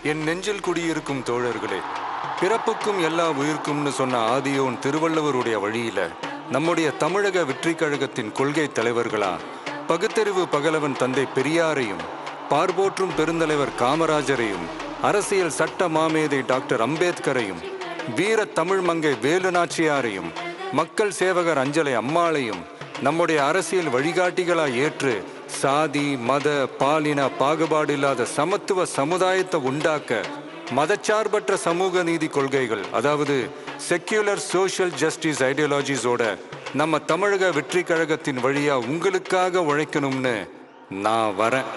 என் நெஞ்சில் குடியிருக்கும் தோழர்களே, பிறப்புக்கும் எல்லா உயிர்க்கும்னு சொன்ன ஆதியோன் திருவள்ளுவருடைய வழியில நம்முடைய தமிழக வெற்றிக் கழகத்தின் கொள்கை தலைவர்களா பகுத்தறிவு பகலவன் தந்தை பெரியாரையும், பார்போற்றும் பெருந்தலைவர் காமராஜரையும், அரசியல் சட்ட மாமேதை டாக்டர் அம்பேத்கரையும், வீர தமிழ் மங்கை வேலு நாச்சியாரையும், மக்கள் சேவகர் அஞ்சலை அம்மாளையும் நம்முடைய அரசியல் வழிகாட்டிகளா ஏற்று சாதி மத பாலின பாகுபாடு இல்லாத சமத்துவ சமுதாயத்தை உண்டாக்க மதச்சார்பற்ற சமூக நீதி கொள்கைகள், அதாவது செக்யூலர் சோஷியல் ஜஸ்டிஸ் ஐடியாலஜிஸோட நம்ம தமிழக வெற்றி கழகத்தின் வழியா உங்களுக்காக உழைக்கணும்னு நான் வரேன்.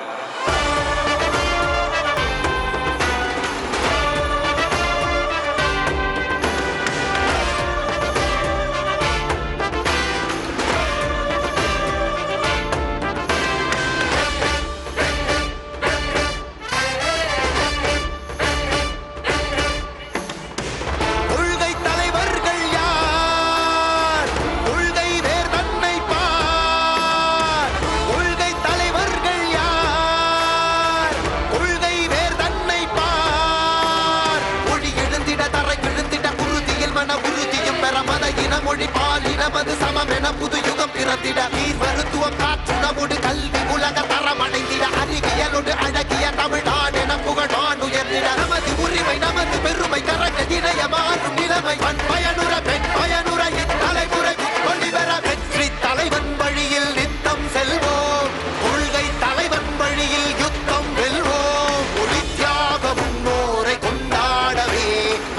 நமது சமமென புது யுகம் பிறந்திட நீர் மருத்துவம் காற்றுணவோடு கல்வி உலக தரம் அடைந்திட அறிவியலோடு அழகிய தமிழ்நாடு என புகழான் உயர்ந்திட நமது உரிமை நமது பெருமை கரங்க இணைய மாறும் நிலைமை பண் பயனுற பெண் பயனுற இத்தலைமுறை ஒளிவர வெற்றி தலைவன் வழியில் நித்தம் செல்வோம், கொள்கை தலைவன் வழியில் யுத்தம் வெல்வோம். ஒளி தியாக முன்னோரை கொண்டாடவே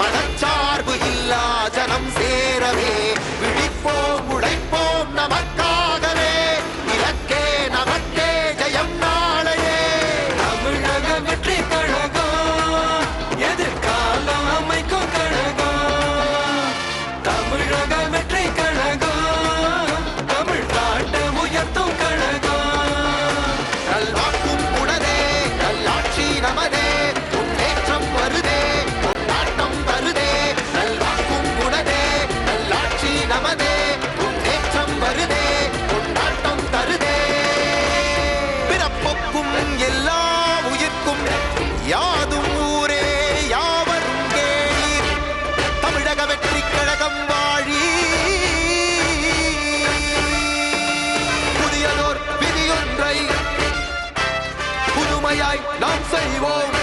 மதச்சார்பு இல்லா ஜனம் சேரவே உழைப்போம் நமக்காகவே, இலக்கே நமக்கே ஜெயம் நாளையே. தமிழக வெற்றி கழகம் எதிர்காலம் அமைக்கும் கழகம். தமிழக வெற்றி கழகம் தமிழ்நாட்டை உயர்த்தும் கழகம். நல்வாக்கும் உணரே நல்லாட்சி நமதே, முன்னேற்றம் வருதே நாட்டம் வருதே. நல்வாக்கும் உணரே நல்லாட்சி நமதே, எல்லா உயிர்க்கும் யாதும் ஊரே யாவரும் கேளீர். தமிழக வெற்றி கழகம் வாழி. புதியதோர் விதியொன்றை புதுமையாய் நாம் செய்வோம்.